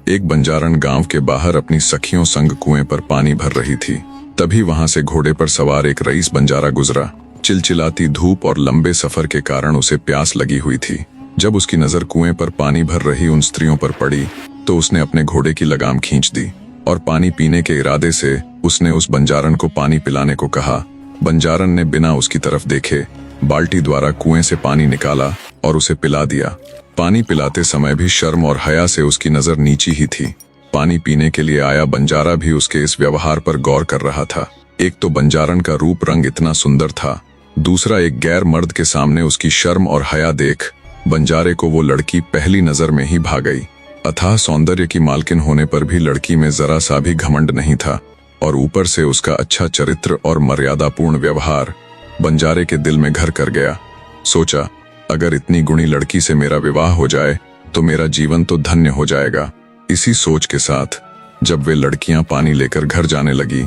एक बंजारण गांव के बाहर अपनी सखियों संग कुएं पर पानी भर रही थी। तभी वहां से घोड़े पर सवार एक रईस बंजारा गुजरा। चिलचिलाती धूप और लंबे सफर के कारण उसे प्यास लगी हुई थी। जब उसकी नजर कुएं पर पानी भर रही उन स्त्रियों पर पड़ी तो उसने अपने घोड़े की लगाम खींच दी और पानी पीने के इरादे से उसने उस बंजारन को पानी पिलाने को कहा। बंजारन ने बिना उसकी तरफ देखे बाल्टी द्वारा कुएं से पानी निकाला और उसे पिला दिया। पानी पिलाते समय भी शर्म और हया से उसकी नजर नीची ही थी। पानी पीने के लिए आया बंजारा भी उसके इस व्यवहार पर गौर कर रहा था। एक तो बंजारन का रूप रंग इतना सुंदर था, दूसरा एक गैर मर्द के सामने उसकी शर्म और हया देख बंजारे को वो लड़की पहली नजर में ही भा गई। अथाह सौंदर्य की मालकिन होने पर भी लड़की में जरा सा भी घमंड नहीं था और ऊपर से उसका अच्छा चरित्र और मर्यादापूर्ण व्यवहार बंजारे के दिल में घर कर गया। सोचा, अगर इतनी गुणी लड़की से मेरा विवाह हो जाए तो मेरा जीवन तो धन्य हो जाएगा। इसी सोच के साथ जब वे लड़कियां पानी लेकर घर जाने लगी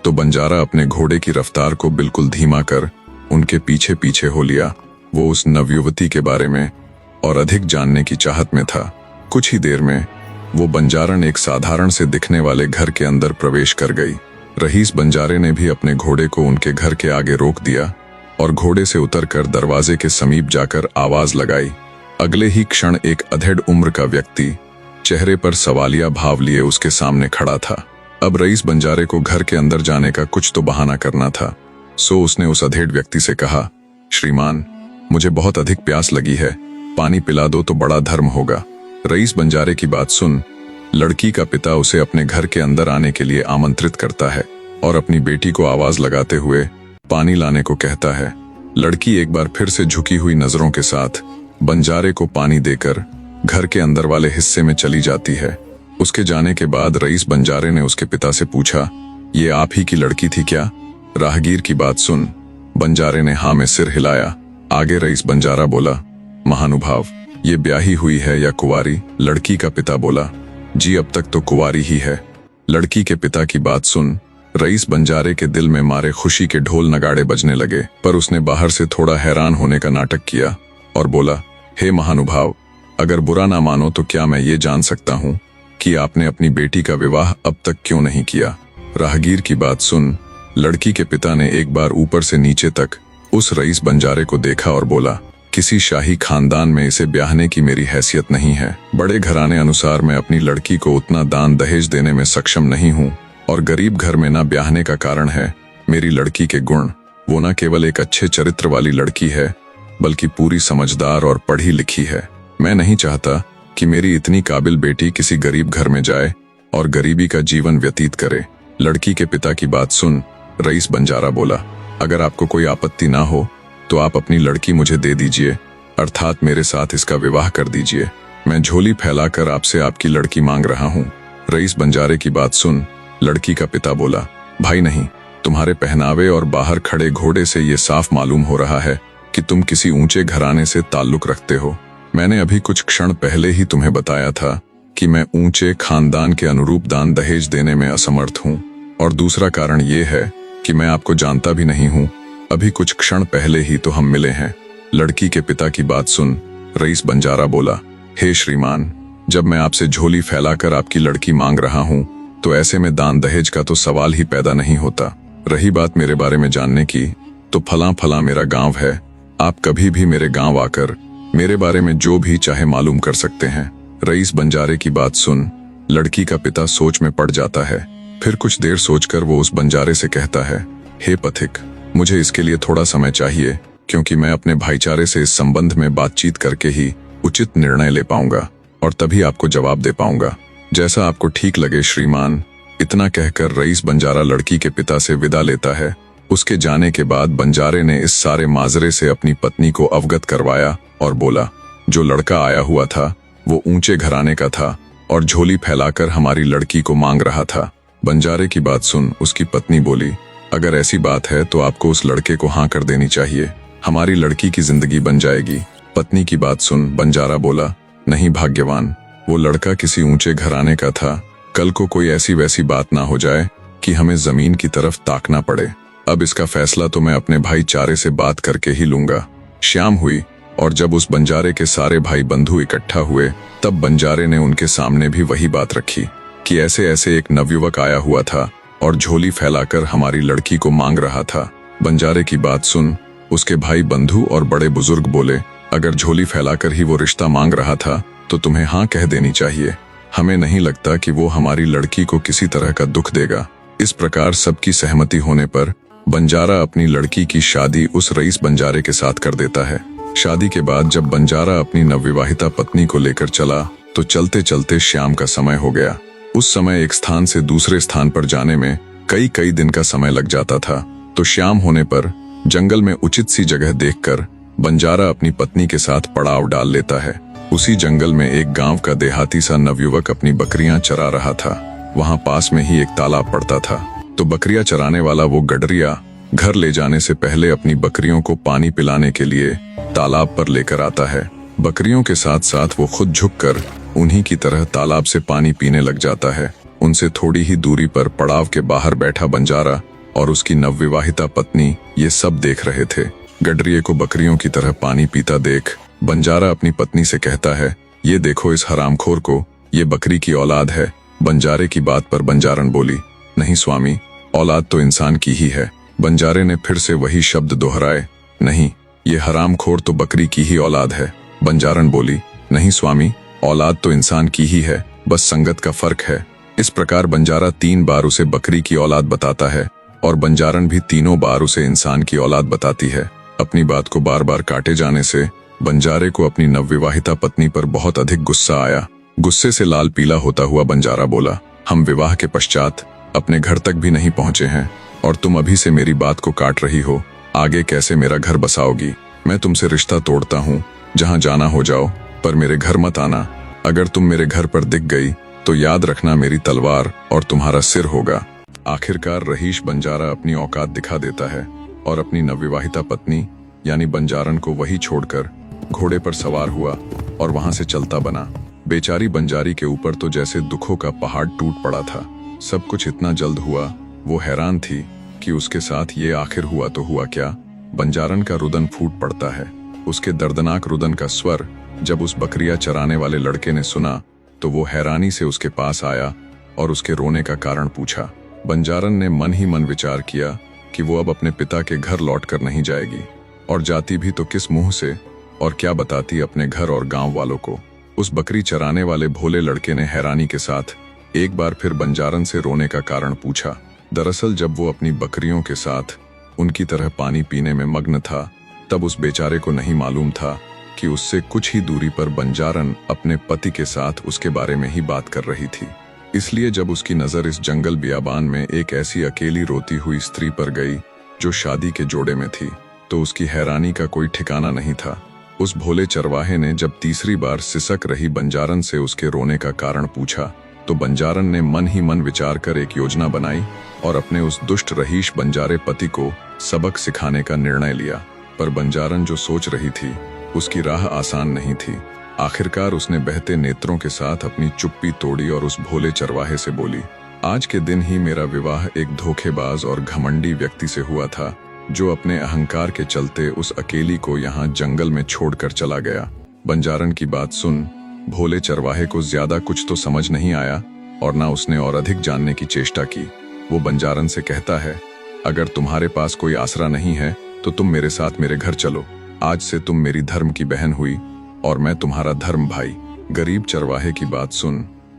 तो बंजारा अपने घोड़े की रफ्तार को बिल्कुल धीमा कर उनके पीछे पीछे हो लिया। वो उस नवयुवती के बारे में और अधिक जानने की चाहत में था। कुछ ही देर में वो बंजारन एक साधारण से दिखने वाले घर के अंदर प्रवेश कर गई। रईस बंजारे ने भी अपने घोड़े को उनके घर के आगे रोक दिया और घोड़े से उतरकर दरवाजे के समीप जाकर आवाज लगाई। अगले ही क्षण एक अधेड़ उम्र का व्यक्ति चेहरे पर सवालिया भाव लिए उसके सामने खड़ा था। अब रईस बंजारे को घर के अंदर जाने का कुछ तो बहाना करना था, सो उसने उस अधेड़ व्यक्ति से कहा, श्रीमान, मुझे बहुत अधिक प्यास लगी है, पानी पिला दो तो बड़ा धर्म होगा। रईस बंजारे की बात सुन लड़की का पिता उसे अपने घर के अंदर आने के लिए आमंत्रित करता है और अपनी बेटी को आवाज लगाते हुए पानी लाने को कहता है। लड़की एक बार फिर से झुकी हुई नजरों के साथ बंजारे को पानी देकर घर के अंदर वाले हिस्से में चली जाती है। उसके जाने के बाद रईस बंजारे ने उसके पिता से पूछा, ये आप ही की लड़की थी क्या? राहगीर की बात सुन बंजारे ने हाँ में सिर हिलाया। आगे रईस बंजारा बोला, महानुभाव, ये ब्याही हुई है या कुंवारी? लड़की का पिता बोला, जी अब तक तो कुंवारी ही है। लड़की के पिता की बात सुन रईस बंजारे के दिल में मारे खुशी के ढोल नगाड़े बजने लगे, पर उसने बाहर से थोड़ा हैरान होने का नाटक किया और बोला, हे महानुभाव, अगर बुरा ना मानो तो क्या मैं ये जान सकता हूँ कि आपने अपनी बेटी का विवाह अब तक क्यों नहीं किया? राहगीर की बात सुन लड़की के पिता ने एक बार ऊपर से नीचे तक उस रईस बंजारे को देखा और बोला, किसी शाही खानदान में इसे ब्याहने की मेरी हैसियत नहीं है। बड़े घराने अनुसार मैं अपनी लड़की को उतना दान दहेज देने में सक्षम नहीं हूँ और गरीब घर में ना ब्याहने का कारण है मेरी लड़की के गुण। वो न केवल एक अच्छे चरित्र वाली लड़की है बल्कि पूरी समझदार और पढ़ी लिखी है। मैं नहीं चाहता कि मेरी इतनी काबिल बेटी किसी गरीब घर में जाए और गरीबी का जीवन व्यतीत करे। लड़की के पिता की बात सुन रईस बंजारा बोला, अगर आपको कोई आपत्ति ना हो तो आप अपनी लड़की मुझे दे दीजिए, अर्थात मेरे साथ इसका विवाह कर दीजिए। मैं झोली फैलाकर आपसे आपकी लड़की मांग रहा हूँ। रईस बंजारे की बात सुन लड़की का पिता बोला, भाई नहीं, तुम्हारे पहनावे और बाहर खड़े घोड़े से ये साफ मालूम हो रहा है कि तुम किसी ऊंचे घराने से ताल्लुक रखते हो। मैंने अभी कुछ क्षण पहले ही तुम्हें बताया था कि मैं ऊंचे खानदान के अनुरूप दान दहेज देने में असमर्थ हूँ, और दूसरा कारण ये है कि मैं आपको जानता भी नहीं हूँ। अभी कुछ क्षण पहले ही तो हम मिले हैं। लड़की के पिता की बात सुन रईस बंजारा बोला, हे श्रीमान, जब मैं आपसे झोली फैलाकर आपकी लड़की मांग रहा हूँ तो ऐसे में दान दहेज का तो सवाल ही पैदा नहीं होता। रही बात मेरे बारे में जानने की, तो फला फला मेरा गांव है। आप कभी भी मेरे गांव आकर मेरे बारे में जो भी चाहे मालूम कर सकते हैं। रईस बंजारे की बात सुन लड़की का पिता सोच में पड़ जाता है। फिर कुछ देर सोचकर वो उस बंजारे से कहता है, हे पथिक, मुझे इसके लिए थोड़ा समय चाहिए, क्योंकि मैं अपने भाईचारे से इस संबंध में बातचीत करके ही उचित निर्णय ले पाऊंगा और तभी आपको जवाब दे पाऊंगा। जैसा आपको ठीक लगे श्रीमान। इतना कहकर रईस बंजारा लड़की के पिता से विदा लेता है। उसके जाने के बाद बंजारे ने इस सारे माजरे से अपनी पत्नी को अवगत करवाया और बोला, जो लड़का आया हुआ था वो ऊंचे घराने का था और झोली फैलाकर हमारी लड़की को मांग रहा था। बंजारे की बात सुन उसकी पत्नी बोली, अगर ऐसी बात है तो आपको उस लड़के को हाँ कर देनी चाहिए, हमारी लड़की की जिंदगी बन जाएगी। पत्नी की बात सुन बंजारा बोला, नहीं भाग्यवान, वो लड़का किसी ऊंचे घराने का था। कल को कोई ऐसी वैसी बात ना हो जाए कि हमें जमीन की तरफ ताकना पड़े। अब इसका फैसला तो मैं अपने भाईचारे से बात करके ही लूंगा। शाम हुई और जब उस बंजारे के सारे भाई बंधु इकट्ठा हुए तब बंजारे ने उनके सामने भी वही बात रखी कि ऐसे ऐसे एक नवयुवक आया हुआ था और झोली फैलाकर हमारी लड़की को मांग रहा था। बंजारे की बात सुन उसके भाई बंधु और बड़े बुजुर्ग बोले, अगर झोली फैलाकर ही वो रिश्ता मांग रहा था तो तुम्हें हाँ कह देनी चाहिए। हमें नहीं लगता कि वो हमारी लड़की को किसी तरह का दुख देगा। इस प्रकार सबकी सहमति होने पर बंजारा अपनी लड़की की शादी उस रईस बंजारे के साथ कर देता है। शादी के बाद जब बंजारा अपनी नवविवाहिता पत्नी को लेकर चला तो चलते चलते शाम का समय हो गया। उस समय एक स्थान से दूसरे स्थान पर जाने में कई कई दिन का समय लग जाता था। तो शाम होने पर जंगल में उचित सी जगह देखकर बंजारा अपनी पत्नी के साथ पड़ाव डाल लेता है। उसी जंगल में एक गांव का देहाती सा नवयुवक अपनी बकरियां चरा रहा था। वहां पास में ही एक तालाब पड़ता था। तो बकरियां चराने वाला वो गडरिया घर ले जाने से पहले अपनी बकरियों को पानी पिलाने के लिए तालाब पर लेकर आता है। बकरियों के साथ साथ वो खुद झुककर उन्हीं की तरह तालाब से पानी पीने लग जाता है। उनसे थोड़ी ही दूरी पर पड़ाव के बाहर बैठा बंजारा और उसकी नवविवाहिता पत्नी ये सब देख रहे थे। गडरिये को बकरियों की तरह पानी पीता देख बंजारा अपनी पत्नी से कहता है, ये देखो इस हरामखोर को, ये बकरी की औलाद है। बंजारे की बात पर बंजारन बोली, नहीं स्वामी, औलाद तो इंसान की ही है। बंजारे ने फिर से वही शब्द दोहराए, नहीं, ये हरामखोर तो बकरी की ही औलाद है। बंजारन बोली, नहीं स्वामी, औलाद तो इंसान की ही है, बस संगत का फर्क है। इस प्रकार बंजारा 3 बार उसे बकरी की औलाद बताता है और बंजारन भी तीनों बार उसे इंसान की औलाद बताती है। अपनी बात को बार बार काटे जाने से बंजारे को अपनी नवविवाहिता पत्नी पर बहुत अधिक गुस्सा आया। गुस्से से लाल पीला होता हुआ बंजारा बोला, हम विवाह के पश्चात अपने घर तक भी नहीं पहुंचे हैं और तुम अभी से मेरी बात को काट रही हो। आगे कैसे मेरा घर बसाओगी? मैं तुमसे रिश्ता तोड़ता हूँ, जहाँ जाना हो जाओ, पर मेरे घर मत आना। अगर तुम मेरे घर पर दिख गई तो याद रखना मेरी तलवार और तुम्हारा सिर होगा। आखिरकार रहीश बंजारा अपनी औकात दिखा देता है और अपनी नवविवाहिता पत्नी यानी बंजारन को वही छोड़कर घोड़े पर सवार हुआ और वहां से चलता बना। बेचारी बंजारी के ऊपर तो जैसे दुखों का पहाड़ टूट पड़ा था। सब कुछ इतना जल्द हुआ, वो हैरान थी कि उसके साथ ये आखिर हुआ तो हुआ क्या। बंजारन का रुदन फूट पड़ता है। उसके दर्दनाक रुदन का स्वर जब उस बकरियां चराने वाले लड़के ने सुना तो वो हैरानी से उसके पास आया और उसके रोने का कारण पूछा। बंजारन ने मन ही मन विचार किया कि वो अब अपने पिता के घर लौटकर नहीं जाएगी, और जाती भी तो किस मुंह से और क्या बताती अपने घर और गांव वालों को। उस बकरी चराने वाले भोले लड़के ने हैरानी के साथ एक बार फिर बंजारन से रोने का कारण पूछा। दरअसल जब वो अपनी बकरियों के साथ उनकी तरह पानी पीने में मग्न था तब उस बेचारे को नहीं मालूम था कि उससे कुछ ही दूरी पर बंजारन अपने पति के साथ उसके बारे में ही बात कर रही थी। इसलिए जब उसकी नजर इस जंगल बियाबान में एक ऐसी अकेली रोती हुई स्त्री पर गई जो शादी के जोड़े में थी तो उसकी हैरानी का कोई ठिकाना नहीं था। उस भोले चरवाहे ने जब तीसरी बार सिसक रही बंजारन से उसके रोने का कारण पूछा तो बंजारन ने मन ही मन विचार कर एक योजना बनाई और अपने उस दुष्ट रहीश बंजारे पति को सबक सिखाने का निर्णय लिया। पर बंजारन जो सोच रही थी उसकी राह आसान नहीं थी। आखिरकार उसने बहते नेत्रों के साथ अपनी चुप्पी तोड़ी और उस भोले चरवाहे से बोली, आज के दिन ही मेरा विवाह एक धोखेबाज और घमंडी व्यक्ति से हुआ था जो अपने अहंकार के चलते उस अकेली को यहाँ जंगल में छोड़कर चला गया। बंजारन की बात सुन भोले चरवाहे को ज्यादा कुछ तो समझ नहीं आया और ना उसने और अधिक जानने की चेष्टा की। वो बंजारन से कहता है, अगर तुम्हारे पास कोई आसरा नहीं है तो तुम मेरे साथ मेरे घर चलो। आज से तुम मेरी धर्म की बहन हुई और मैं तुम्हारा धर्म भाई। गरीब चरवाहे की बात सुन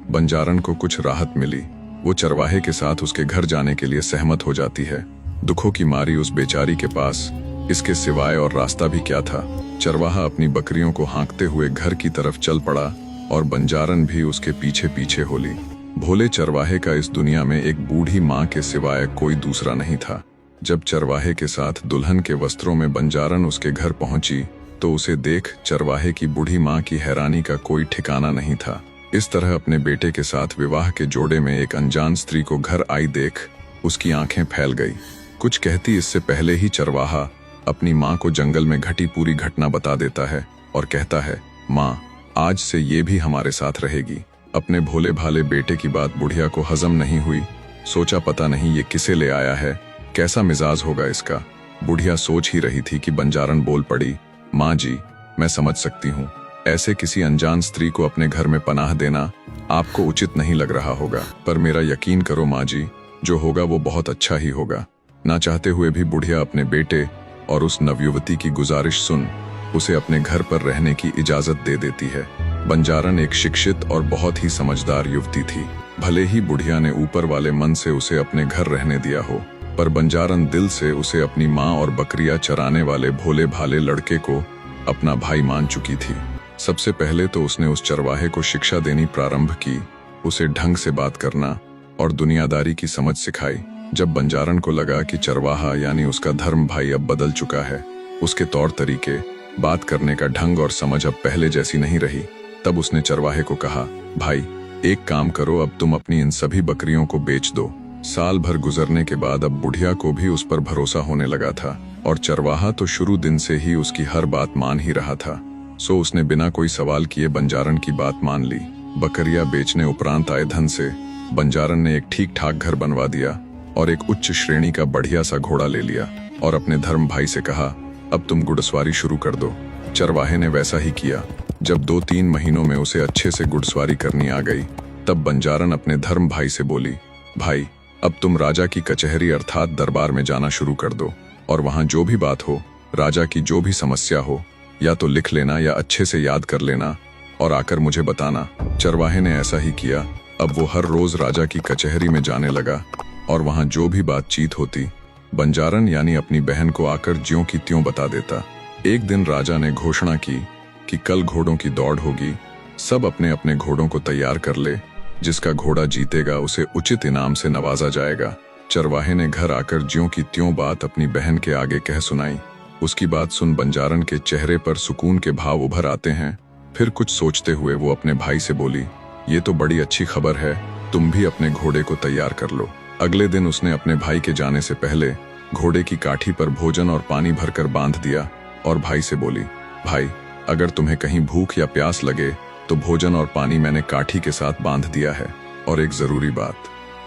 बंजारन को कुछ राहत मिली। वो चरवाहे के साथ उसके घर जाने के लिए सहमत हो जाती है। दुखों की मारी उस बेचारी के पास इसके सिवाय और रास्ता भी क्या था। चरवाहा अपनी बकरियों को हाँकते हुए घर की तरफ चल पड़ा और बंजारन भी उसके पीछे पीछे हो ली। भोले चरवाहे का इस दुनिया में एक बूढ़ी माँ के सिवाय कोई दूसरा नहीं था। जब चरवाहे के साथ दुल्हन के वस्त्रों में बंजारन उसके घर पहुंची तो उसे देख चरवाहे की बूढ़ी माँ की हैरानी का कोई ठिकाना नहीं था। इस तरह अपने बेटे के साथ विवाह के जोड़े में एक अनजान स्त्री को घर आई देख उसकी आंखें फैल गई। कुछ कहती इससे पहले ही चरवाहा अपनी माँ को जंगल में घटी पूरी घटना बता देता है और कहता है, माँ, आज से ये भी हमारे साथ रहेगी। अपने भोले भाले बेटे की बात बुढ़िया को हजम नहीं हुई। सोचा पता नहीं ये किसे ले आया है, कैसा मिजाज होगा इसका। बुढ़िया सोच ही रही थी कि बंजारन बोल पड़ी, माँ जी, मैं समझ सकती हूँ, ऐसे किसी अनजान स्त्री को अपने घर में पनाह देना आपको उचित नहीं लग रहा होगा, पर मेरा यकीन करो माँ जी, जो होगा वो बहुत अच्छा ही होगा। ना चाहते हुए भी बुढ़िया अपने बेटे और उस नवयुवती की गुजारिश सुन उसे अपने घर पर रहने की इजाजत दे देती है। बंजारन एक शिक्षित और बहुत ही समझदार युवती थी। भले ही बुढ़िया ने ऊपर वाले मन से उसे अपने घर रहने दिया हो, पर बंजारन दिल से उसे अपनी माँ और बकरियां चराने वाले भोले भाले लड़के को अपना भाई मान चुकी थी। सबसे पहले तो उसने उस चरवाहे को शिक्षा देनी प्रारंभ की, उसे ढंग से बात करना और दुनियादारी की समझ सिखाई। जब बंजारन को लगा कि चरवाहा यानी उसका धर्म भाई अब बदल चुका है, उसके तौर तरीके, बात करने का ढंग और समझ अब पहले जैसी नहीं रही, तब उसने चरवाहे को कहा, भाई एक काम करो, अब तुम अपनी इन सभी बकरियों को बेच दो। साल भर गुजरने के बाद अब बुढ़िया को भी उस पर भरोसा होने लगा था और चरवाहा तो शुरू दिन से ही उसकी हर बात मान ही रहा था। सो उसने बिना कोई सवाल किए बंजारन की बात मान ली। बकरियां बेचने उपरांत आए धन से बंजारन ने एक ठीक ठाक घर बनवा दिया और एक उच्च श्रेणी का बढ़िया सा घोड़ा ले लिया और अपने धर्म भाई से कहा, अब तुम घुड़सवारी शुरू कर दो। चरवाहे ने वैसा ही किया। जब 2-3 महीनों में उसे अच्छे से घुड़सवारी करनी आ गई, तब बंजारन अपने धर्म भाई से बोली, भाई अब तुम राजा की कचहरी अर्थात दरबार में जाना शुरू कर दो और वहां जो भी बात हो, राजा की जो भी समस्या हो, या तो लिख लेना या अच्छे से याद कर लेना और आकर मुझे बताना। चरवाहे ने ऐसा ही किया। अब वो हर रोज राजा की कचहरी में जाने लगा और वहां जो भी बातचीत होती, बंजारन यानी अपनी बहन को आकर ज्यों की त्यों बता देता। एक दिन राजा ने घोषणा की कि कल घोड़ों की दौड़ होगी, सब अपने अपने घोड़ों को तैयार कर ले, जिसका घोड़ा जीतेगा उसे उचित इनाम से नवाजा जाएगा। चरवाहे ने घर आकर ज्यों की त्यों बात अपनी बहन के आगे कह सुनाई। उसकी बात सुन बंजारन के चेहरे पर सुकून के भाव उभर आते हैं। फिर कुछ सोचते हुए वो अपने भाई से बोली, ये तो बड़ी अच्छी खबर है, तुम भी अपने घोड़े को तैयार कर लो। अगले दिन उसने अपने भाई के जाने से पहले घोड़े की काठी पर भोजन और पानी भरकर बांध दिया और भाई से बोली, भाई अगर तुम्हें कहीं भूख या प्यास लगे तो भोजन और पानी मैंने काठी के साथ बांध दिया है। और एक जरूरी बात,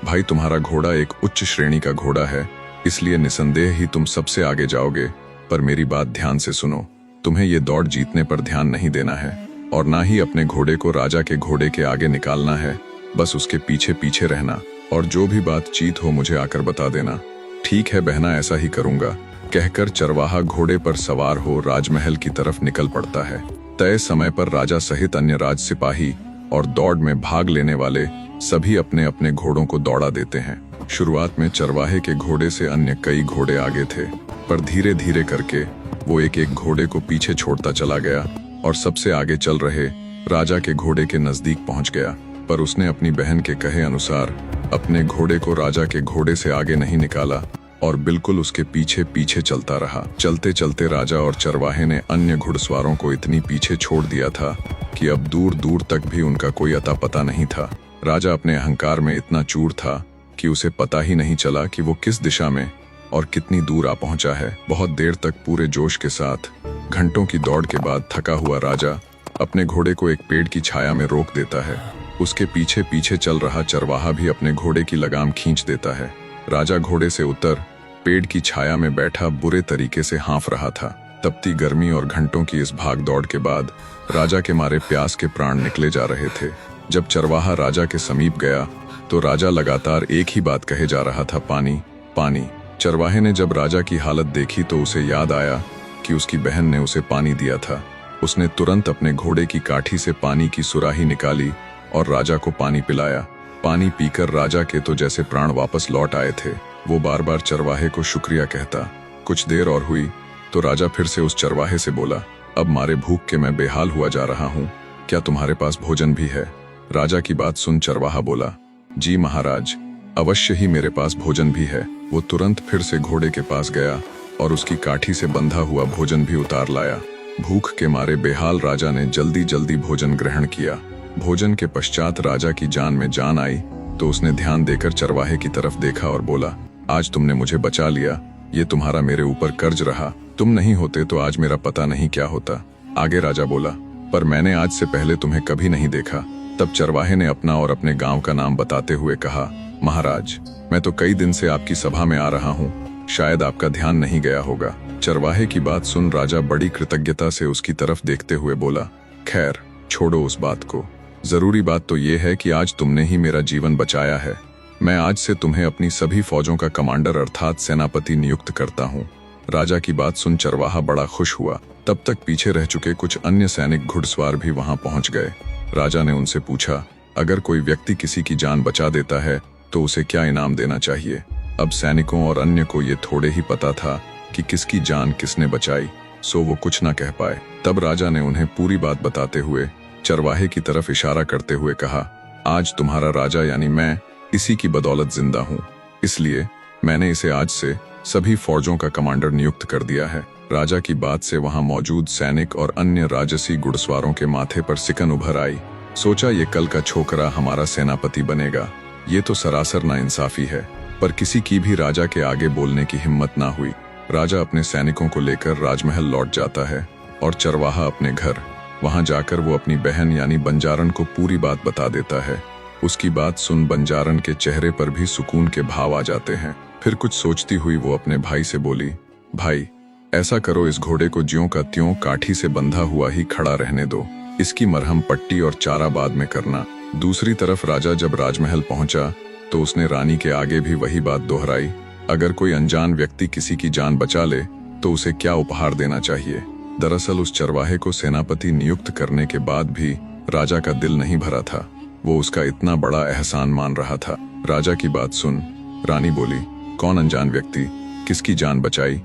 भाई तुम्हारा घोड़ा एक उच्च श्रेणी का घोड़ा है, इसलिए निसंदेह ही तुम सबसे आगे जाओगे, पर मेरी बात ध्यान से सुनो, तुम्हें ये दौड़ जीतने पर ध्यान नहीं देना है और ना ही अपने घोड़े को राजा के घोड़े के आगे निकालना है, बस उसके पीछे पीछे रहना और जो भी बातचीत हो मुझे आकर बता देना। ठीक है बहना, ऐसा ही करूंगा, कहकर चरवाहा घोड़े पर सवार हो राजमहल की तरफ निकल पड़ता है। तय समय पर राजा सहित अन्य राज सिपाही और दौड़ में भाग लेने वाले सभी अपने अपने घोड़ों को दौड़ा देते हैं। शुरुआत में चरवाहे के घोड़े से अन्य कई घोड़े आगे थे, पर धीरे धीरे करके वो एक एक घोड़े को पीछे छोड़ता चला गया और सबसे आगे चल रहे राजा के घोड़े के नजदीक पहुंच गया। पर उसने अपनी बहन के कहे अनुसार अपने घोड़े को राजा के घोड़े से आगे नहीं निकाला और बिल्कुल उसके पीछे पीछे चलता रहा। चलते चलते राजा और चरवाहे ने अन्य घुड़सवारों को इतनी पीछे छोड़ दिया था कि अब दूर दूर तक भी उनका कोई अता पता नहीं था। राजा अपने अहंकार में इतना चूर था कि उसे पता ही नहीं चला कि वो किस दिशा में और कितनी दूर आ पहुंचा है। बहुत देर तक पूरे जोश के साथ घंटों की दौड़ के बाद थका हुआ राजा अपने घोड़े को एक पेड़ की छाया में रोक देता है। उसके पीछे पीछे चल रहा चरवाहा भी अपने घोड़े की लगाम खींच देता है। राजा घोड़े से उतर पेड़ की छाया में बैठा बुरे तरीके से हाँफ रहा था। तपती गर्मी और घंटों की इस भाग दौड़ के बाद राजा के मारे प्यास के प्राण निकले जा रहे थे। जब चरवाहा राजा के समीप गया तो राजा लगातार एक ही बात कहे जा रहा था, पानी पानी। चरवाहे ने जब राजा की हालत देखी तो उसे याद आया कि उसकी बहन ने उसे पानी दिया था। उसने तुरंत अपने घोड़े की काठी से पानी की सुराही निकाली और राजा को पानी पिलाया। पानी पीकर राजा के तो जैसे प्राण वापस लौट आए थे। वो बार बार चरवाहे को शुक्रिया कहता। कुछ देर और हुई तो राजा फिर से उस चरवाहे से बोला, अब मारे भूख के मैं बेहाल हुआ जा रहा हूँ, क्या तुम्हारे पास भोजन भी है? राजा की बात सुन चरवाहा बोला, जी महाराज, अवश्य ही मेरे पास भोजन भी है। वो तुरंत फिर से घोड़े के पास गया और उसकी काठी से बंधा हुआ भोजन भी उतार लाया। भूख के मारे बेहाल राजा ने जल्दी जल्दी भोजन ग्रहण किया। भोजन के पश्चात राजा की जान में जान आई तो उसने ध्यान देकर चरवाहे की तरफ देखा और बोला, आज तुमने मुझे बचा लिया, ये तुम्हारा मेरे ऊपर कर्ज रहा। तुम नहीं होते तो आज मेरा पता नहीं क्या होता। आगे राजा बोला, पर मैंने आज से पहले तुम्हें कभी नहीं देखा। तब चरवाहे ने अपना और अपने गांव का नाम बताते हुए कहा, महाराज, मैं तो कई दिन से आपकी सभा में आ रहा हूँ, शायद आपका ध्यान नहीं गया होगा। चरवाहे की बात सुन राजा बड़ी कृतज्ञता से उसकी तरफ देखते हुए बोला, खैर छोड़ो उस बात को। जरूरी बात तो ये है कि आज तुमने ही मेरा जीवन बचाया है। मैं आज से तुम्हें अपनी सभी फौजों का कमांडर अर्थात सेनापति नियुक्त करता हूँ। राजा की बात सुन चरवाहा बड़ा खुश हुआ। तब तक पीछे रह चुके कुछ अन्य सैनिक घुड़सवार भी वहां पहुंच गए। राजा ने उनसे पूछा, अगर कोई व्यक्ति किसी की जान बचा देता है तो उसे क्या इनाम देना चाहिए? अब सैनिकों और अन्य को ये थोड़े ही पता था कि किसकी जान किसने बचाई, सो वो कुछ न कह पाए। तब राजा ने उन्हें पूरी बात बताते हुए चरवाहे की तरफ इशारा करते हुए कहा, आज तुम्हारा राजा यानी मैं इसी की बदौलत जिंदा हूँ, इसलिए मैंने इसे आज से सभी फौजों का कमांडर नियुक्त कर दिया है। राजा की बात से वहां मौजूद सैनिक और अन्य राजसी घुड़सवारों के माथे पर सिकन उभर आई। सोचा ये कल का छोकरा हमारा सेनापति बनेगा। ये तो सरासर नाइंसाफी है। पर किसी की भी राजा के आगे बोलने की हिम्मत ना हुई। राजा अपने सैनिकों को लेकर राजमहल लौट जाता है और चरवाहा अपने घर। वहां जाकर वो अपनी बहन यानी बंजारन को पूरी बात बता देता है। उसकी बात सुन बंजारन के चेहरे पर भी सुकून के भाव आ जाते हैं। फिर कुछ सोचती हुई वो अपने भाई से बोली, भाई ऐसा करो, इस घोड़े को ज्यों का त्यों काठी से बंधा हुआ ही खड़ा रहने दो। इसकी मरहम पट्टी और चारा बाद में करना। दूसरी तरफ राजा जब राजमहल पहुंचा तो उसने रानी के आगे भी वही बात दोहराई। अगर कोई अनजान व्यक्ति किसी की जान बचा ले तो उसे क्या उपहार देना चाहिए? दरअसल उस चरवाहे को सेनापति नियुक्त करने के बाद भी राजा का दिल नहीं भरा था। वो उसका इतना बड़ा एहसान मान रहा था। राजा की बात सुन रानी बोली, कौन अनजान व्यक्ति? किसकी जान बचाई?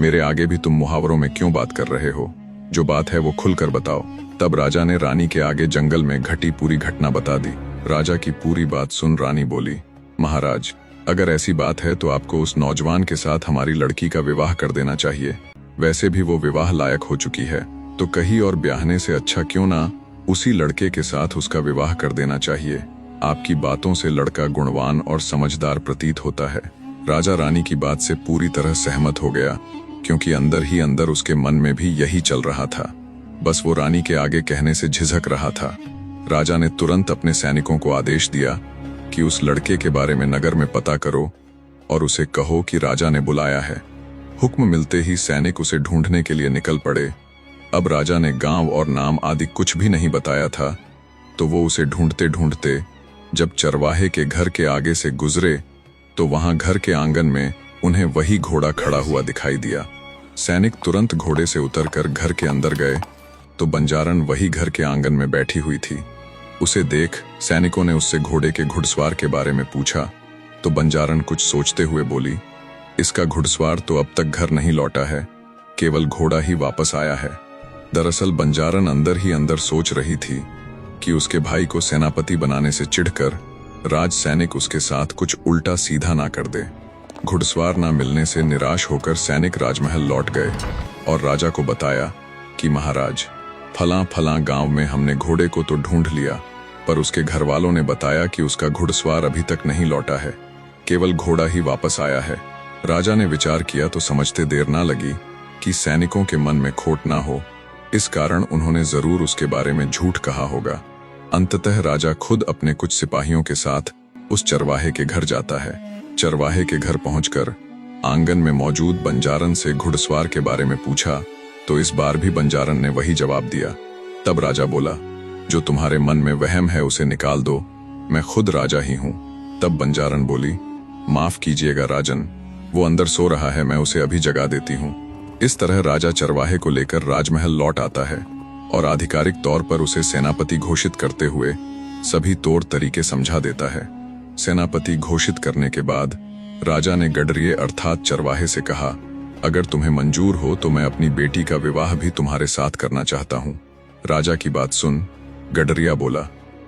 मेरे आगे भी तुम मुहावरों में क्यों बात कर रहे हो? जो बात है वो खुलकर बताओ। तब राजा ने रानी के आगे जंगल में घटी पूरी घटना बता दी। राजा की पूरी बात सुन रानी बोली, महाराज अगर ऐसी बात है तो आपको उस नौजवान के साथ हमारी लड़की का विवाह कर देना चाहिए। वैसे भी वो विवाह लायक हो चुकी है, तो कहीं और ब्याहने से अच्छा क्यों ना उसी लड़के के साथ उसका विवाह कर देना चाहिए। आपकी बातों से लड़का गुणवान और समझदार प्रतीत होता है। राजा रानी की बात से पूरी तरह सहमत हो गया, क्योंकि अंदर ही अंदर उसके मन में भी यही चल रहा था। बस वो रानी के आगे कहने से झिझक रहा था। राजा ने तुरंत अपने सैनिकों को आदेश दिया कि उस लड़के के बारे में नगर में पता करो और उसे कहो कि राजा ने बुलाया है। हुक्म मिलते ही सैनिक उसे ढूंढने के लिए निकल पड़े। अब राजा ने गांव और नाम आदि कुछ भी नहीं बताया था, तो वो उसे ढूंढते ढूंढते जब चरवाहे के घर के आगे से गुजरे तो वहां घर के आंगन में उन्हें वही घोड़ा खड़ा हुआ दिखाई दिया। सैनिक तुरंत घोड़े से उतरकर घर के अंदर गए तो बंजारन वही घर के आंगन में बैठी हुई थी। उसे देख सैनिकों ने उससे घोड़े के घुड़सवार के बारे में पूछा तो बंजारन कुछ सोचते हुए बोली, इसका घुड़सवार तो अब तक घर नहीं लौटा है, केवल घोड़ा ही वापस आया है। दरअसल बंजारन अंदर ही अंदर सोच रही थी कि उसके भाई को सेनापति बनाने से चिढ़कर राज सैनिक उसके साथ कुछ उल्टा सीधा ना कर दे। घुड़सवार ना मिलने से निराश होकर सैनिक राजमहल लौट गए और राजा को बताया कि महाराज फलां फलां गांव में हमने घोड़े को तो ढूंढ लिया, पर उसके घर वालों ने बताया कि उसका घुड़सवार अभी तक नहीं लौटा है, केवल घोड़ा ही वापस आया है। राजा ने विचार किया तो समझते देर ना लगी कि सैनिकों के मन में खोट ना हो, इस कारण उन्होंने जरूर उसके बारे में झूठ कहा होगा। अंततः राजा खुद अपने कुछ सिपाहियों के साथ उस चरवाहे के घर जाता है। चरवाहे के घर पहुंचकर आंगन में मौजूद बंजारन से घुड़सवार के बारे में पूछा तो इस बार भी बंजारन ने वही जवाब दिया। तब राजा बोला, जो तुम्हारे मन में वहम है उसे निकाल दो, मैं खुद राजा ही हूं। तब बंजारन बोली, माफ कीजिएगा राजन, वो अंदर सो रहा है, मैं उसे अभी जगा देती हूं। इस तरह राजा चरवाहे को लेकर राजमहल लौट आता है और आधिकारिक तौर पर उसे सेनापति घोषित करते हुए सभी तौर तरीके समझा देता है। सेनापति घोषित करने के बाद राजा ने गडरिये अर्थात चरवाहे से कहा, अगर तुम्हें मंजूर हो तो मैं अपनी बेटी का विवाह भी तुम्हारे साथ करना चाहता हूँ। राजा की बात सुन गडरिया बोला,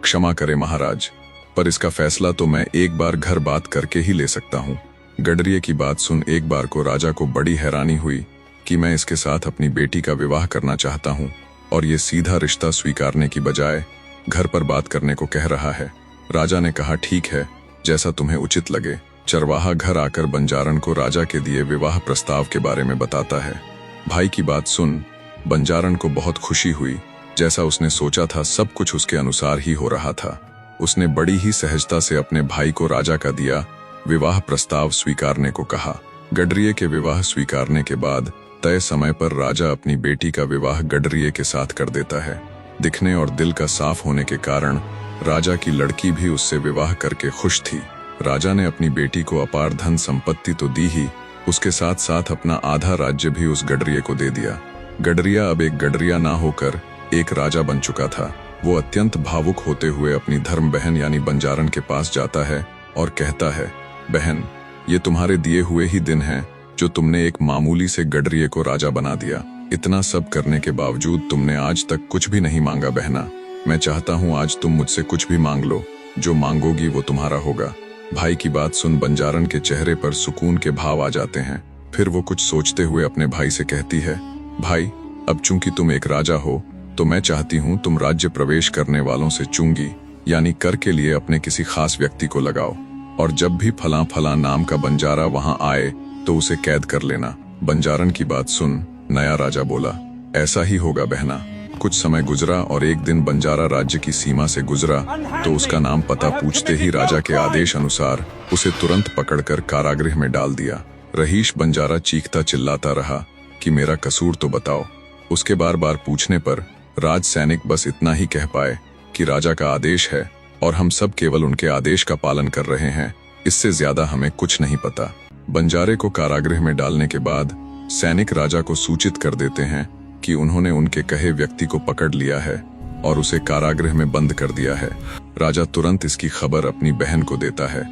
क्षमा करे महाराज, पर इसका फैसला तो मैं एक बार घर बात करके ही ले सकता हूँ। गडरिये की बात सुन एक बार को राजा को बड़ी हैरानी हुई कि मैं इसके साथ अपनी बेटी का विवाह करना चाहता हूँ और ये सीधा रिश्ता स्वीकारने की बजाय घर पर बात करने को कह रहा है। राजा ने कहा, ठीक है, जैसा तुम्हें उचित लगे। चरवाहा घर आकर बंजारन को राजा के दिए विवाह प्रस्ताव के बारे में बताता है। भाई की बात सुन बंजारन को बहुत खुशी हुई। जैसा उसने सोचा था सब कुछ उसके अनुसार ही हो रहा था। उसने बड़ी ही सहजता से अपने भाई को राजा का दिया विवाह प्रस्ताव स्वीकारने को कहा। गडरिये के विवाह स्वीकारने के बाद तय समय पर राजा अपनी बेटी का विवाह गडरिये के साथ कर देता है। दिखने और दिल का साफ होने के कारण राजा की लड़की भी उससे विवाह करके खुश थी। राजा ने अपनी बेटी को अपार धन संपत्ति तो दी ही, उसके साथ साथ अपना आधा राज्य भी उस गडरिये को दे दिया। गडरिया अब एक गडरिया ना होकर एक राजा बन चुका था। वो अत्यंत भावुक होते हुए अपनी धर्म बहन यानी बंजारन के पास जाता है और कहता है, बहन, ये तुम्हारे दिए हुए ही दिन हैं जो तुमने एक मामूली से गडरिये को राजा बना दिया। इतना सब करने के बावजूद तुमने आज तक कुछ भी नहीं मांगा बहना। मैं चाहता हूँ आज तुम मुझसे कुछ भी मांग लो, जो मांगोगी वो तुम्हारा होगा। भाई की बात सुन बंजारन के चेहरे पर सुकून के भाव आ जाते हैं। फिर वो कुछ सोचते हुए अपने भाई से कहती है, भाई, अब चूंकि तुम एक राजा हो तो मैं चाहती हूँ तुम राज्य प्रवेश करने वालों से चुंगी यानी कर के लिए अपने किसी खास व्यक्ति को लगाओ, और जब भी फलां फलां नाम का बंजारा वहां आए तो उसे कैद कर लेना। बंजारन की बात सुन नया राजा बोला, ऐसा ही होगा बहना। कुछ समय गुजरा और एक दिन बंजारा राज्य की सीमा से गुजरा तो उसका नाम पता पूछते ही राजा के आदेश अनुसार उसे तुरंत पकड़कर कारागृह में डाल दिया। रहीश बंजारा चीखता चिल्लाता रहा कि मेरा कसूर तो बताओ। उसके बार बार पूछने पर राज सैनिक बस इतना ही कह पाए कि राजा का आदेश है और हम सब केवल उनके आदेश का पालन कर रहे हैं, इससे ज्यादा हमें कुछ नहीं पता। बंजारे को कारागृह में डालने के बाद सैनिक राजा को सूचित कर देते हैं कि उन्होंने उनके कहे व्यक्ति को पकड़ लिया है और उसे कारागृह में बंद कर दिया है। राजा तुरंत इसकी खबर अपनी बहन को देता है।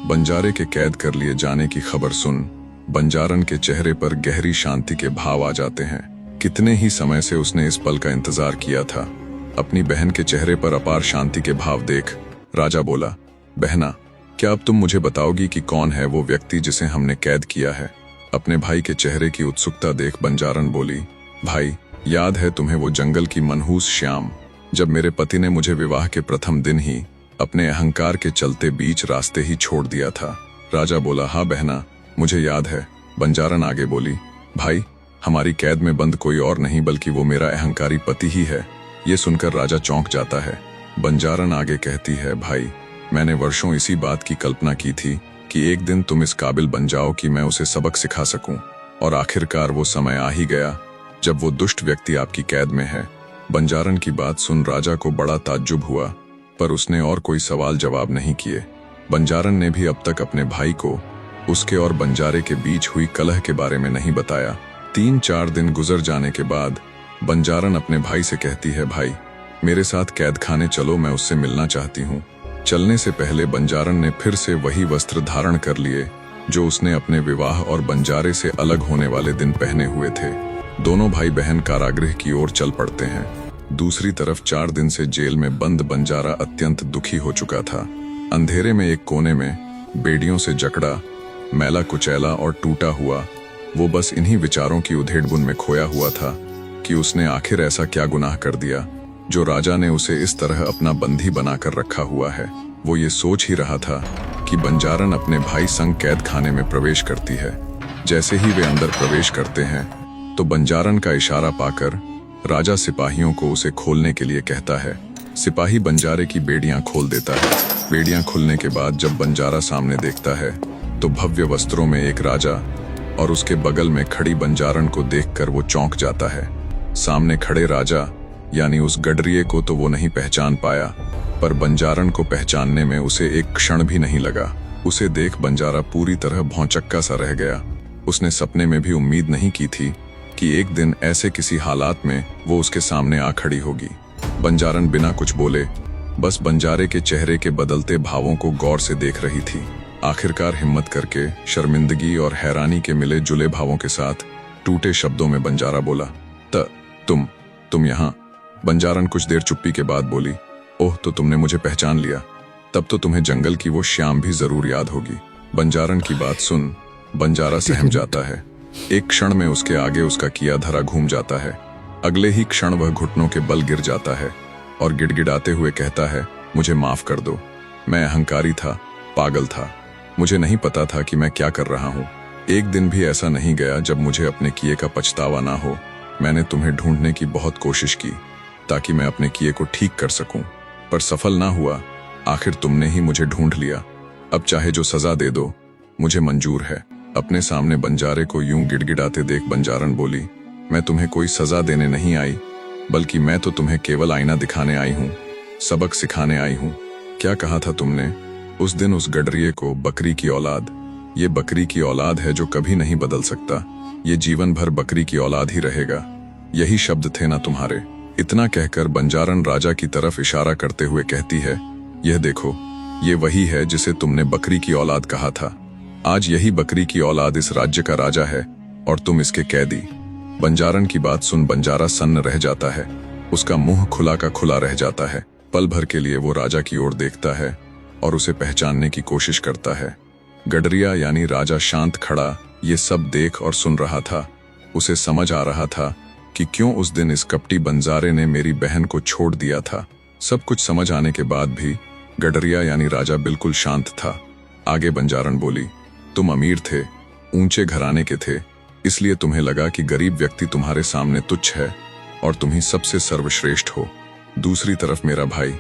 बंजारे के कैद कर लिए जाने की खबर सुन बंजारन के चेहरे पर गहरी शांति के भाव आ जाते हैं। कितने ही समय से उसने इस पल का इंतजार किया था। अपनी बहन के चेहरे पर अपार शांति के भाव देख राजा बोला, बहना, क्या अब तुम मुझे बताओगी कि कौन है वो व्यक्ति जिसे हमने कैद किया है? अपने भाई के चेहरे की उत्सुकता देख बंजारन बोली, भाई, याद है तुम्हें वो जंगल की मनहूस श्याम, जब मेरे पति ने मुझे विवाह के प्रथम दिन ही अपने अहंकार के चलते बीच रास्ते ही छोड़ दिया था। राजा बोला, हाँ बहना, मुझे याद है। बंजारन आगे बोली, भाई, हमारी कैद में बंद कोई और नहीं बल्कि वो मेरा अहंकारी पति ही है। ये सुनकर राजा चौंक जाता है। बंजारन आगे कहती है, भाई, मैंने वर्षों इसी बात की कल्पना की थी कि एक दिन तुम इस काबिल बन जाओ कि मैं उसे सबक सिखा सकूं, और आखिरकार वो समय आ ही गया जब वो दुष्ट व्यक्ति आपकी कैद में है। बंजारन की बात सुन राजा को बड़ा ताज्जुब हुआ, पर उसने और कोई सवाल जवाब नहीं किए। बंजारन ने भी अब तक अपने भाई को उसके और बंजारे के बीच हुई कलह के बारे में नहीं बताया। 3-4 दिन गुजर जाने के बाद बंजारन अपने भाई से कहती है, भाई, मेरे साथ कैद खाने चलो, मैं उससे मिलना चाहती हूँ। चलने से पहले बंजारन ने फिर से वही वस्त्र धारण कर लिए जो उसने अपने विवाह और बंजारे से अलग होने वाले दिन पहने हुए थे। दोनों भाई बहन कारागृह की ओर चल पड़ते हैं। दूसरी तरफ 4 दिन से जेल में बंद बंजारा अत्यंत दुखी हो चुका था। अंधेरे में एक कोने में बेड़ियों से जकड़ा, मैला कुचैला और टूटा हुआ वो बस इन्हीं विचारों की उधेड़बुन में खोया हुआ था कि उसने आखिर ऐसा क्या गुनाह कर दिया जो राजा ने उसे इस तरह अपना बंदी बनाकर रखा हुआ है। वो ये सोच ही रहा था कि बंजारन अपने भाई संग कैद खाने में प्रवेश करती है। जैसे ही वे अंदर प्रवेश करते हैं तो बंजारन का इशारा पाकर राजा सिपाहियों को उसे खोलने के लिए कहता है। सिपाही बंजारे की बेड़ियां खोल देता है। बेड़ियां खुलने के बाद जब बंजारा सामने देखता है तो भव्य वस्त्रों में एक राजा और उसके बगल में खड़ी बंजारन को देखकर वो चौंक जाता है। सामने खड़े राजा यानी उस गडरिये को तो वो नहीं पहचान पाया, पर बंजारन को पहचानने में उसे एक क्षण भी नहीं लगा। उसे देख बंजारा पूरी तरह भौंचक्का सा रह गया। उसने सपने में भी उम्मीद नहीं की थी कि एक दिन ऐसे किसी हालात में वो उसके सामने आ खड़ी होगी। बंजारन बिना कुछ बोले बस बंजारे के चेहरे के बदलते भावों को गौर से देख रही थी। आखिरकार हिम्मत करके शर्मिंदगी और हैरानी के मिले जुले भावों के साथ टूटे शब्दों में बंजारा बोला, तुम यहाँ? बंजारन कुछ देर चुप्पी के बाद बोली, ओह, तो तुमने मुझे पहचान लिया। तब तो तुम्हें जंगल की वो श्याम भी जरूर याद होगी। बंजारन की बात सुन बंजारा सहम जाता है। एक क्षण में उसके आगे उसका किया धरा घूम जाता है। अगले ही क्षण वह घुटनों के बल गिर जाता है और गिड़गिड़ाते हुए कहता है, मुझे माफ कर दो, मैं अहंकारी था, पागल था, मुझे नहीं पता था कि मैं क्या कर रहा हूँ। एक दिन भी ऐसा नहीं गया जब मुझे अपने किए का पछतावा ना हो। मैंने तुम्हें ढूंढने की बहुत कोशिश की ताकि मैं अपने किए को ठीक कर सकूं, पर सफल ना हुआ। आखिर तुमने ही मुझे ढूंढ लिया। अब चाहे जो सजा दे दो, मुझे मंजूर है। अपने सामने बंजारे को यूं गिड़गिड़ाते देख बंजारन बोली, मैं तुम्हें कोई सजा देने नहीं आई, बल्कि मैं तो तुम्हें केवल आईना दिखाने आई हूँ, सबक सिखाने आई हूँ। क्या कहा था तुमने उस दिन उस गडरिये को? बकरी की औलाद। ये बकरी की औलाद है जो कभी नहीं बदल सकता, ये जीवन भर बकरी की औलाद ही रहेगा। यही शब्द थे ना तुम्हारे? इतना कहकर बंजारन राजा की तरफ इशारा करते हुए कहती है, यह देखो, ये वही है जिसे तुमने बकरी की औलाद कहा था। आज यही बकरी की औलाद इस राज्य का राजा है और तुम इसके कैदी। बंजारन की बात सुन बंजारा सन्न रह जाता है, उसका मुंह खुला का खुला रह जाता है। पल भर के लिए वो राजा की ओर देखता है और उसे पहचानने की कोशिश करता है। गडरिया यानी राजा शांत खड़ा ये सब देख और सुन रहा था। उसे समझ आ रहा था कि क्यों उस दिन इस कपटी बंजारे ने मेरी बहन को छोड़ दिया था। सब कुछ समझ आने के बाद भी गडरिया यानी राजा बिल्कुल शांत था। आगे बंजारन बोली, तुम अमीर थे, ऊंचे घराने के थे, इसलिए तुम्हें लगा कि गरीब व्यक्ति तुम्हारे सामने तुच्छ है और तुम ही सबसे सर्वश्रेष्ठ हो। दूसरी तरफ मेरा भाई,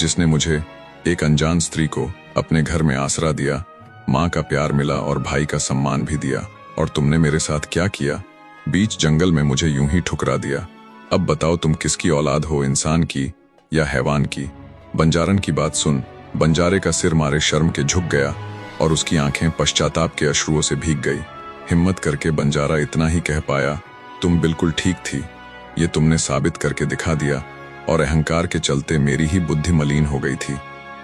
जिसने मुझे एक अनजान स्त्री को अपने घर में आसरा दिया, माँ का प्यार मिला और भाई का सम्मान भी दिया, और तुमने मेरे साथ क्या किया? बीच जंगल में मुझे यूं ही ठुकरा दिया। अब बताओ तुम किसकी औलाद हो, इंसान की या हैवान की? बंजारन की बात सुन बंजारे का सिर मारे शर्म के झुक गया और उसकी आंखें पश्चाताप के अश्रुओं से भीग गई। हिम्मत करके बंजारा इतना ही कह पाया, तुम बिल्कुल ठीक थी, ये तुमने साबित करके दिखा दिया, और अहंकार के चलते मेरी ही बुद्धि मलिन हो गई थी।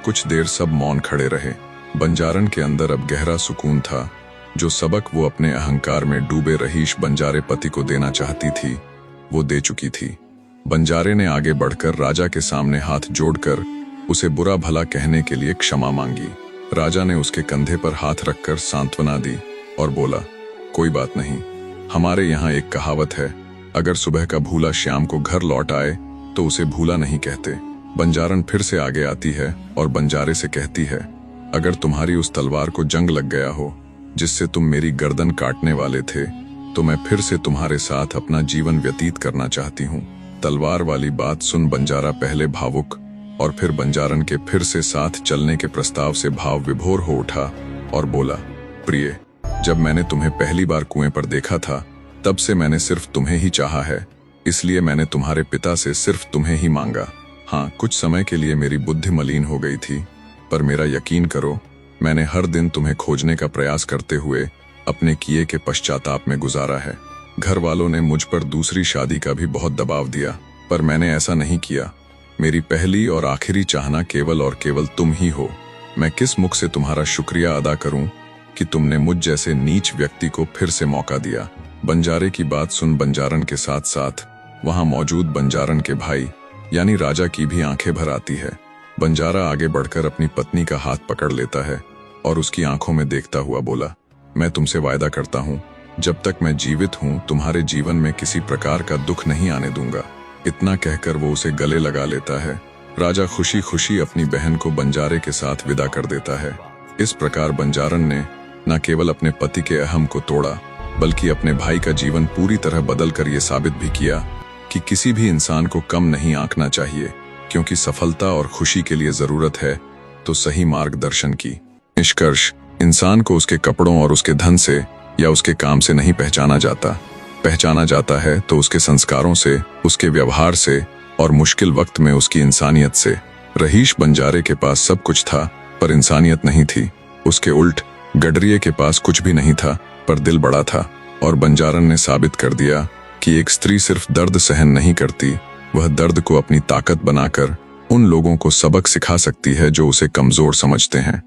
कुछ देर सब मौन खड़े रहे। बंजारन के अंदर अब गहरा सुकून था। जो सबक वो अपने अहंकार में डूबे रहीश बंजारे पति को देना चाहती थी, वो दे चुकी थी। बंजारे ने आगे बढ़कर राजा के सामने हाथ जोड़कर उसे बुरा भला कहने के लिए क्षमा मांगी। राजा ने उसके कंधे पर हाथ रखकर सांत्वना दी और बोला, कोई बात नहीं, हमारे यहाँ एक कहावत है, अगर सुबह का भूला शाम को घर लौट आए तो उसे भूला नहीं कहते। बंजारन फिर से आगे आती है और बंजारे से कहती है, अगर तुम्हारी उस तलवार को जंग लग गया हो जिससे तुम मेरी गर्दन काटने वाले थे, तो मैं फिर से तुम्हारे साथ अपना जीवन व्यतीत करना चाहती हूँ। तलवार वाली बात सुन बंजारा पहले भावुक और फिर बंजारन के फिर से साथ चलने के प्रस्ताव से भाव विभोर हो उठा और बोला, प्रिय, जब मैंने तुम्हें पहली बार कुएं पर देखा था तब से मैंने सिर्फ तुम्हें ही चाहा है, इसलिए मैंने तुम्हारे पिता से सिर्फ तुम्हें ही मांगा। हाँ, कुछ समय के लिए मेरी बुद्धि मलिन हो गई थी, पर मेरा यकीन करो, मैंने हर दिन तुम्हें खोजने का प्रयास करते हुए अपने किए के पश्चाताप में गुजारा है। घर वालों ने मुझ पर दूसरी शादी का भी बहुत दबाव दिया, पर मैंने ऐसा नहीं किया। मेरी पहली और आखिरी चाहना केवल और केवल तुम ही हो। मैं किस मुख से तुम्हारा शुक्रिया अदा करूं कि तुमने मुझ जैसे नीच व्यक्ति को फिर से मौका दिया। बंजारे की बात सुन बंजारन के साथ साथ वहां मौजूद बंजारन के भाई यानी राजा की भी आंखें भर आती है। बंजारा आगे बढ़कर अपनी पत्नी का हाथ पकड़ लेता है और उसकी आंखों में देखता हुआ बोला, मैं तुमसे वायदा करता हूँ, जब तक मैं जीवित हूँ तुम्हारे जीवन में किसी प्रकार का दुख नहीं आने दूंगा। इतना कहकर वो उसे गले लगा लेता है। राजा खुशी खुशी अपनी बहन को बंजारे के साथ विदा कर देता है। इस प्रकार बंजारन ने न केवल अपने पति के अहम को तोड़ा, बल्कि अपने भाई का जीवन पूरी तरह बदल कर ये साबित भी किया कि किसी भी इंसान को कम नहीं आंकना चाहिए, क्योंकि सफलता और खुशी के लिए जरूरत है तो सही मार्गदर्शन की। निष्कर्ष, इंसान को उसके कपड़ों और उसके धन से या उसके काम से नहीं पहचाना जाता है तो उसके संस्कारों से, उसके व्यवहार से और मुश्किल वक्त में उसकी इंसानियत से। रहीश बंजारे के पास सब कुछ था पर इंसानियत नहीं थी। उसके उल्ट गडरिये के पास कुछ भी नहीं था पर दिल बड़ा था। और बंजारन ने साबित कर दिया कि एक स्त्री सिर्फ दर्द सहन नहीं करती, वह दर्द को अपनी ताकत बनाकर उन लोगों को सबक सिखा सकती है जो उसे कमजोर समझते हैं।